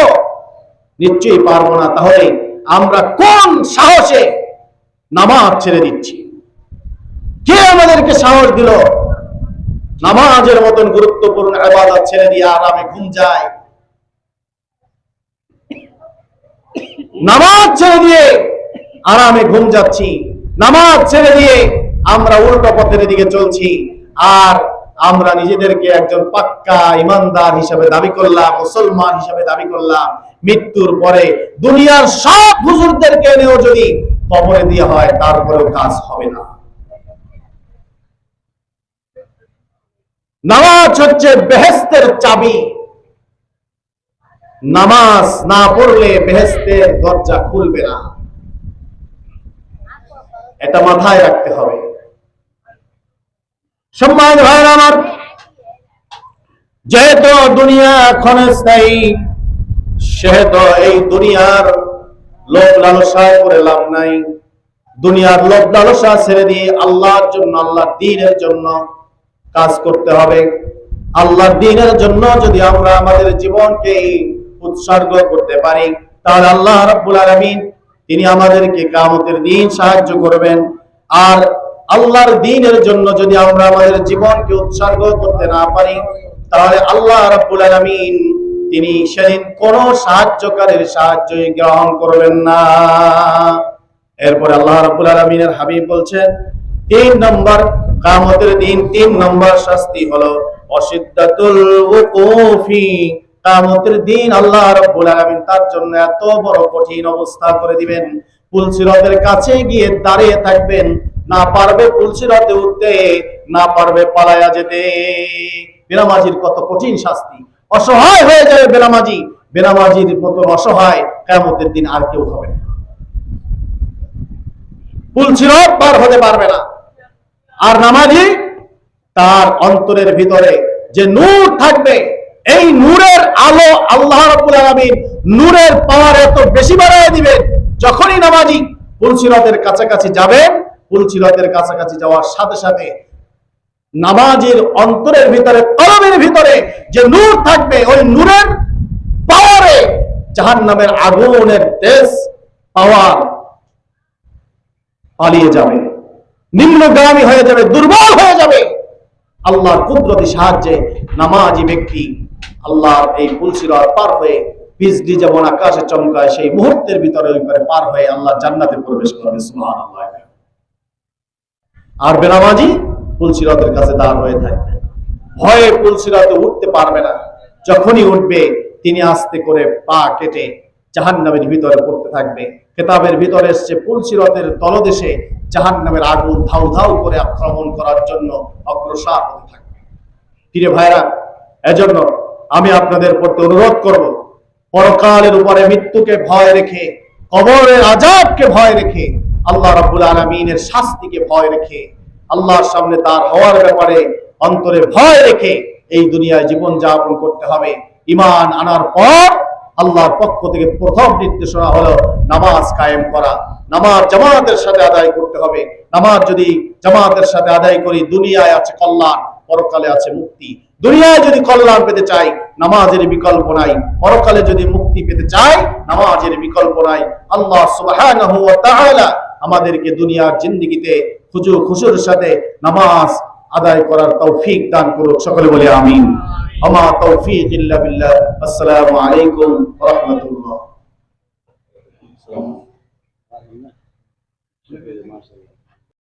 নিশ্চয়ই পারবো না। তাহলে আমরা কোন সাহসে নামাজ ছেড়ে দিচ্ছি? কে আমাদেরকে সাহস দিল নামাজের মতন গুরুত্বপূর্ণ ইবাদত ছেড়ে দিয়ে আরামে ঘুম যায়? নামাজ ছেড়ে দিয়ে আরামে ঘুম যাচ্ছি, নামাজ ছেড়ে দিয়ে আমরা উল্টো পথের দিকে চলছি, আর আমরা নিজেদেরকে একজন পাক্কা ইমানদার হিসেবে দাবি করলাম, মুসলমান হিসেবে দাবি করলাম। মৃত্যুর পরে দুনিয়ার সব হুজুরদেরকে এনেও যদি কবরে দেওয়া হয়, তারপরেও কাজ হবে না। নামাজ হচ্ছে বেহেশতের চাবি। নামাজ না পড়লে বেহেশতের দরজা খুলবে না, এটা মাথায় রাখতে হবে। সম্মানিত ভাইরা আমার, যেহেতু দুনিয়া ক্ষণস্থায়ী, সেহেতু এই দুনিয়ার লোভ লালসায় করে লাভ নাই। দুনিয়ার লোভ লালসা ছেড়ে দিয়ে আল্লাহর জন্য, আল্লাহর দ্বীনের জন্য কাজ করতে হবে। আল্লাহর দ্বীনের জন্য যদি আমরা আমাদের জীবনকে উৎসর্গ করতে পারি, তাহলে আল্লাহ রাব্বুল আলামিন তিনি আমাদেরকে কিয়ামতের দিন সাহায্য করবেন। আর আল্লাহর দ্বীনের জন্য যদি আমরা আমাদের জীবনকে উৎসর্গ করতে না পারি, তাহলে আল্লাহ রাব্বুল আলামিন তিনি সেদিন কোন সাহায্যকারীর সাহায্যই গ্রহণ করবেন না। এরপর আল্লাহ রাব্বুল আলামিনের হাবিব বলছেন, 3 নম্বর কিয়ামতের দিন 3 নম্বর শাস্তি হলো অশিদ্দাতুল ওকুফি। কিয়ামতের দিন আল্লাহ রাব্বুল আলামিন তার জন্য এত বড় কঠিন অবস্থা করে দিবেন, পুলসিরাতের কাছে গিয়ে দাঁড়িয়ে থাকবেন, না পারবে পুলসিরাতে উঠতে, না পারবে পালায়া যেতে। বেনামাজির কত কঠিন শাস্তি! অসহায় হয়ে যাবে বেনামাজি। বেনামাজির মতো অসহায় কিয়ামতের দিন আর কেউ হবে না। পুলসিরাত পার হতে পারবে না। আর নামাজি, তার অন্তরের ভিতরে যে নূর থাকবে, এই নূরের আলো আল্লাহ রাব্বুল আলামিন নূরের পাওয়ার এত বেশি বাড়ায় দিবেন, যখনই নামাজি পুলসিরাতের কাছাকাছি যাবেন, পুলসিরাতের কাছাকাছি যাওয়ার সাথে সাথে নামাজের অন্তরের ভিতরে, কলবের ভিতরে যে নূর থাকবে, ওই নূরের পাওয়ারে জাহান্নামের আগুনের তেজ পাওয়ার পালিয়ে যাবে, নিম্নগামী হয়ে যাবে, দুর্বল হয়ে যাবে। আল্লাহর কুদরতি সাহায্যে নামাজি ব্যক্তি আল্লাহর এই পুলসিরাত পার হয়ে বিজলি যেমন আকাশে চমকায়, সেই মুহূর্তের ভিতরে ওই পারে পার হয়ে আল্লাহ জান্নাতে প্রবেশ করবে। সুবহানাল্লাহ। আর বেনামাজি পুলসিরাতের কাছে দাঁড় হয়ে থাকবে, ভয়ে পুলসিরাতে উঠতে পারবে না। যখনই উঠবে, তিনি আস্তে করে পা কেটে জাহান্নামের ভিতরে পড়তে থাকবে। কিতাবের ভিতরে এসেছে পুলসিরাতের তলদেশে জাহান্নামের আগুন ধাউ ধাউ করে আক্রমণ করার জন্য অগ্রসর হতে থাকবে। প্রিয় ভাইরা, এজন্য আমি আপনাদের প্রতি অনুরোধ করব, পরকালের উপরে মৃত্যুকে ভয় রেখে, কবরের আযাবকে ভয় রেখে, আল্লাহ রাব্বুল আলামিনের শাস্তিকে ভয় রেখে, আল্লাহর সামনে তার হওয়ার ব্যাপারে অন্তরে ভয় রেখে এই দুনিয়ায় জীবন যাপন করতে হবে। ঈমান আনার পর আল্লাহর পক্ষ থেকে প্রথম নির্দেশনা হলো নামাজ কায়েম করা, নামাজ জামাতের সাথে আদায় করতে হবে। নামাজ যদি জামাতের সাথে আদায় করি, দুনিয়ায় আছে কল্যাণ, পরকালে আছে মুক্তি। দুনিয়ায় যদি কল্যাণ পেতে চাই, নামাজের বিকল্প নাই। পরকালে যদি মুক্তি পেতে চাই, নামাজের বিকল্প নাই। আল্লাহ সুবহানাহু ওয়া তাআলা আমাদেরকে দুনিয়ার জিন্দেগিতে খুশুর সাথে নামাজ আদায় করার তৌফিক দান করুক। সকলে বলে আমিন। আমা তৌফিক ইল্লা বিল্লাহ। আসসালামু আলাইকুম ওয়া রাহমাতুল্লাহ।